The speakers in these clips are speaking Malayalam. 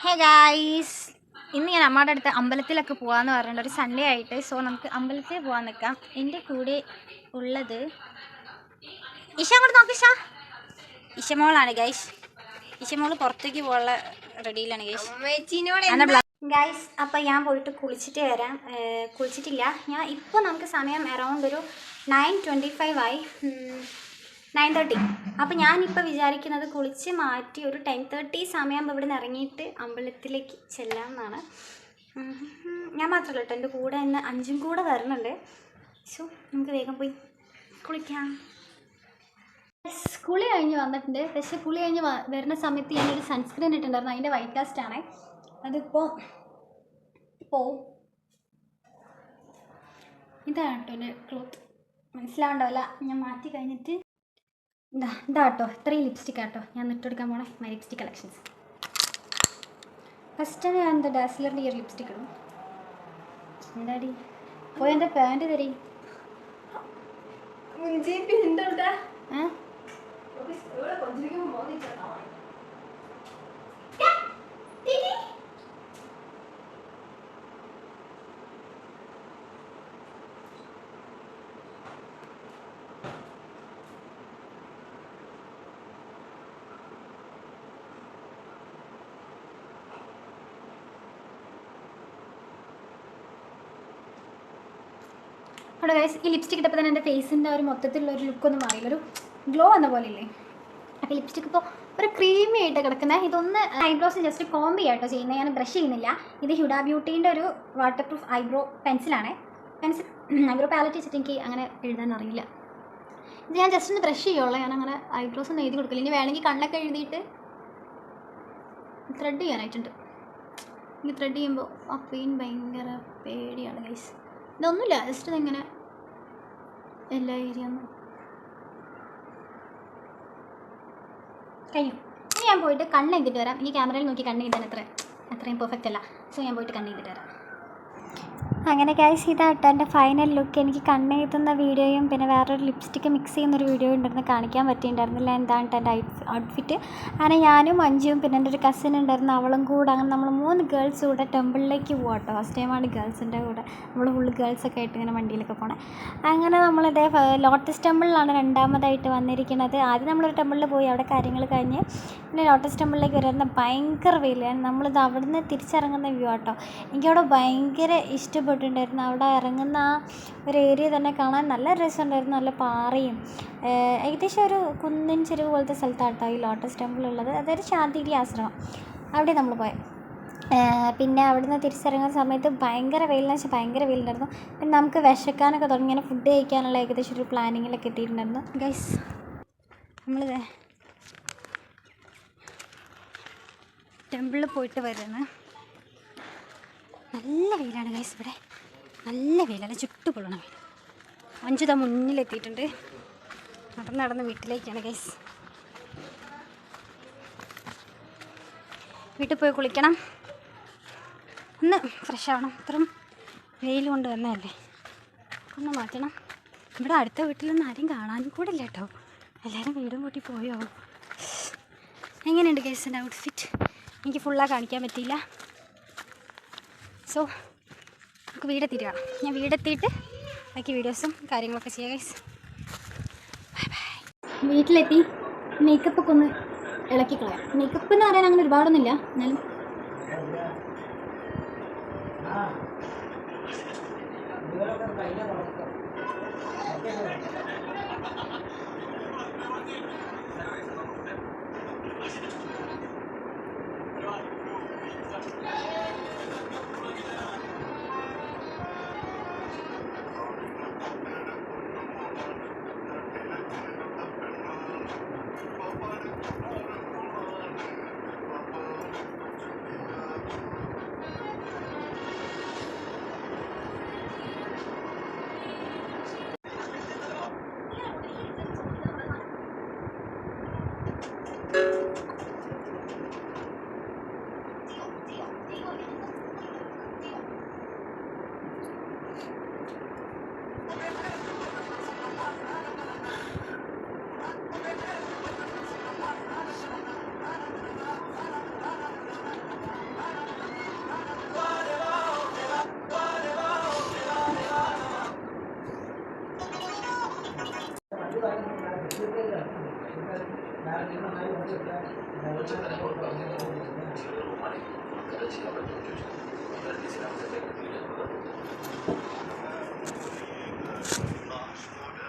ഹേ ഗായ്സ്, ഇന്ന് ഞാൻ അമ്മയുടെ അടുത്ത് അമ്പലത്തിലൊക്കെ പോകാമെന്ന് പറഞ്ഞിട്ടുണ്ട്. ഒരു സൺഡേ ആയിട്ട്. സോ നമുക്ക് അമ്പലത്തിൽ പോകാൻ നിൽക്കാം. എൻ്റെ കൂടെ ഉള്ളത് ഇഷ. അങ്ങോട്ട് നോക്ക് ഇഷ. ഇഷമോളാണ് ഗൈസ്. ഇഷമോള് പുറത്തേക്ക് പോകാനുള്ള റെഡിയിലാണ് ഗൈസ്. അപ്പോൾ ഞാൻ പോയിട്ട് കുളിച്ചിട്ട് വരാം. കുളിച്ചിട്ടില്ല ഞാൻ. ഇപ്പോൾ നമുക്ക് സമയം അറൗണ്ട് ഒരു 9:25 ആയി, 9:30. അപ്പോൾ ഞാനിപ്പോൾ വിചാരിക്കുന്നത് കുളിച്ച് മാറ്റി ഒരു 10:30 സമയമാകുമ്പോൾ ഇവിടെ നിന്ന് ഇറങ്ങിയിട്ട് അമ്പലത്തിലേക്ക് ചെല്ലാം എന്നാണ്. ഞാൻ മാത്രമല്ല കേട്ടോ, എൻ്റെ കൂടെ തന്നെ 5 കൂടെ വരുന്നുണ്ട്. സോ നമുക്ക് വേഗം പോയി കുളിക്കാം. കുളി കഴിഞ്ഞ് വന്നിട്ടുണ്ട്. പക്ഷേ കുളി കഴിഞ്ഞ് വരുന്ന സമയത്ത് ഞാനൊരു സൺസ്ക്രീൻ ഇട്ടുണ്ടായിരുന്നു. അതിൻ്റെ വൈറ്റ് കാസ്റ്റ് ആണ്. അതിപ്പോൾ പോവും. ഇതാണ് കേട്ടോ എൻ്റെ ക്ലോത്ത്. മനസ്സിലാവണ്ടാവില്ല. ഞാൻ മാറ്റി കഴിഞ്ഞിട്ട് ഇതാ കേട്ടോ, ഇത്രയും ലിപ്സ്റ്റിക് ആട്ടോ ഞാൻ ഇട്ടെടുക്കാൻ പോണേ. My lipstick collections. ഫസ്റ്റ് ഞാൻ എന്താ ഡാസ്ലറിൻ്റെ ഈ ഒരു ലിപ്സ്റ്റിക് ഇടും. എന്താടി പോയി എൻ്റെ പാൻറ് തരീ. അവിടെ ഗൈസ്, ഈ ലിപ്സ്റ്റിക് ഇട്ടപ്പോൾ തന്നെ എൻ്റെ ഫേസിൻ്റെ ഒരു മൊത്തത്തിലുള്ള ഒരു ലുക്കൊന്നും മാറിയില്ല. ഒരു ഗ്ലോ വന്ന പോലെ ഇല്ലേ. അപ്പോൾ ലിപ്സ്റ്റിക് ഇപ്പോൾ ഒരു ക്രീമി ആയിട്ട് കിടക്കുന്നത്. ഇതൊന്ന് ഐബ്രോസ് ജസ്റ്റ് കോംബ് ചെയ്യാട്ടോ ചെയ്യുന്നത്. ഞാൻ ബ്രഷ് ചെയ്യുന്നില്ല. ഇത് ഹ്യൂഡ ബ്യൂട്ടീൻ്റെ ഒരു വാട്ടർ പ്രൂഫ് ഐബ്രോ പെൻസിലാണ്. ഐബ്രോ പാലറ്റ് വെച്ചിട്ട് എനിക്ക് അങ്ങനെ എഴുതാൻ അറിയില്ല. ഇത് ഞാൻ ജസ്റ്റ് ഒന്ന് ബ്രഷ് ചെയ്യുള്ളൂ. ഞാൻ അങ്ങനെ ഐബ്രോസ് ഒന്നും എഴുതി കൊടുക്കില്ല. ഇനി വേണമെങ്കിൽ കണ്ണൊക്കെ എഴുതിയിട്ട് ത്രെഡ് ചെയ്യാനായിട്ടുണ്ട്. ഇനി ത്രെഡ് ചെയ്യുമ്പോൾ ആ പെയിൻ ഭയങ്കര പേടിയാണ് ഗൈസ്. ഇതൊന്നുമില്ല, ജസ്റ്റ് ഇതെങ്ങനെ എല്ലാ ഏരിയ കഴിയും. ഇനി ഞാൻ പോയിട്ട് കണ്ണ് എഴുതിയിട്ട് വരാം. ഇനി ക്യാമറയിൽ നോക്കി കണ്ണ് എഴുതാൻ അത്രയും പെർഫെക്റ്റ് അല്ല. സോ ഞാൻ പോയിട്ട് കണ്ണ് എഴുതിയിട്ട് വരാം. അങ്ങനെ ഗൈസ്, ഇതാട്ടോ എൻ്റെ ഫൈനൽ ലുക്ക്. എനിക്ക് കണ്ണെഴുതുന്ന വീഡിയോയും പിന്നെ വേറൊരു ലിപ്സ്റ്റിക്ക് മിക്സ് ചെയ്യുന്നൊരു വീഡിയോ ഉണ്ടായിരുന്നു, കാണിക്കാൻ പറ്റിയിട്ടുണ്ടായിരുന്നില്ല. എന്താണ് എൻ്റെ ഔട്ട്ഫിറ്റ്. അങ്ങനെ ഞാനും അഞ്ചും പിന്നെ എൻ്റെ ഒരു കസിൻ ഉണ്ടായിരുന്നു, അവളും കൂടെ. അങ്ങനെ നമ്മൾ 3 ഗേൾസ് കൂടെ ടെമ്പിളിലേക്ക് പോകാം കേട്ടോ. ഫസ്റ്റ് ടൈമാണ് ഗേൾസിൻ്റെ കൂടെ നമ്മൾ ഫുള്ള് ഗേൾസൊക്കെ ആയിട്ട് ഇങ്ങനെ വണ്ടിയിലൊക്കെ പോകണേ. അങ്ങനെ നമ്മളിതേ ലോട്ടസ് ടെമ്പിളിലാണ് രണ്ടാമതായിട്ട് വന്നിരിക്കുന്നത്. ആദ്യം നമ്മളൊരു ടെമ്പിളിൽ പോയി, അവിടെ കാര്യങ്ങൾ കഴിഞ്ഞ് പിന്നെ ലോട്ടസ് ടെമ്പിളിലേക്ക് വരുന്ന ഭയങ്കര വെയിലാണ്. നമ്മളിത് അവിടെ നിന്ന് തിരിച്ചിറങ്ങുന്ന വ്യൂ ആട്ടോ. എനിക്കവിടെ ഭയങ്കര ഇഷ്ടപ്പെട്ടിട്ടുണ്ടായിരുന്നു. അവിടെ ഇറങ്ങുന്ന ആ ഒരു ഏരിയ തന്നെ കാണാൻ നല്ല രസമുണ്ടായിരുന്നു. നല്ല പാറയും ഏകദേശം ഒരു കുന്നിൻ ചെരുവ് പോലത്തെ സ്ഥലത്താട്ടോ ഈ ലോട്ടസ് ടെമ്പിൾ ഉള്ളത്. അതൊരു ശാന്തിഗിരി ആശ്രമം. അവിടെ നമ്മൾ പോയത്. പിന്നെ അവിടുന്ന് തിരിച്ചിറങ്ങുന്ന സമയത്ത് ഭയങ്കര വെയിലെന്ന് വെച്ചാൽ ഭയങ്കര വെയിലുണ്ടായിരുന്നു. പിന്നെ നമുക്ക് വിശക്കാനൊക്കെ തുടങ്ങി. ഇങ്ങനെ ഫുഡ് കഴിക്കാനുള്ള ഏകദേശം ഒരു പ്ലാനിങ്ങിലൊക്കെ എത്തിയിട്ടുണ്ടായിരുന്നു ഗൈസ്. നമ്മളിത് ടെമ്പിളിൽ പോയിട്ട് വരുന്നത്. നല്ല വെയിലാണ് ഗൈസ്. ഇവിടെ നല്ല വെയിലല്ല, ചുട്ടുപൊള്ളണ വെയിൽ. അഞ്ചുതാ മുന്നിലെത്തിയിട്ടുണ്ട്. നടന്ന് വീട്ടിലേക്കാണ് ഗൈസ്. വീട്ടിൽ പോയി കുളിക്കണം, ഒന്ന് ഫ്രഷ് ആവണം. ഇത്രയും വെയിൽ കൊണ്ട് വന്നതല്ലേ, ഒന്ന് മാറ്റണം. ഇവിടെ അടുത്ത വീട്ടിലൊന്നും ആരും കാണാനും കൂടെ ഇല്ല കേട്ടോ. എല്ലാവരും വീടും കൂട്ടി പോയോ. എങ്ങനെയുണ്ട് ഗൈസ് എൻ്റെ ഔട്ട്ഫിറ്റ്? എനിക്ക് ഫുള്ളായി കാണിക്കാൻ പറ്റിയില്ല. സോ നമുക്ക് വീടെത്തിയിട്ട് കാണാം. ഞാൻ വീടെത്തിയിട്ട് ബാക്കി വീഡിയോസും കാര്യങ്ങളൊക്കെ ചെയ്യാം ഗൈസ്. Bye bye. വീട്ടിലെത്തി മേക്കപ്പൊക്കെ ഒന്ന് ഇളക്കി കളയാം. മേക്കപ്പ് എന്ന് പറയാൻ അങ്ങനെ ഒരുപാടൊന്നുമില്ല, എന്നാലും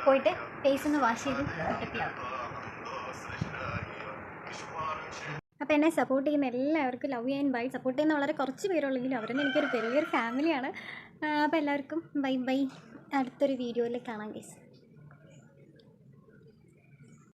പോയിട്ട് ഫേസ് ഒന്ന് വാഷ് ചെയ്ത് സെറ്റപ്പിലാവും. അപ്പോൾ എന്നെ സപ്പോർട്ട് ചെയ്യുന്ന എല്ലാവർക്കും ലവ് ആൻഡ് ബൈ. സപ്പോർട്ട് ചെയ്യുന്ന വളരെ കുറച്ച് പേരുള്ളെങ്കിലും അവരെന്നെ എനിക്കൊരു വലിയൊരു ഫാമിലിയാണ്. അപ്പോൾ എല്ലാവർക്കും ബൈ ബൈ. അടുത്തൊരു വീഡിയോയിൽ കാണാം ഗൈസ്.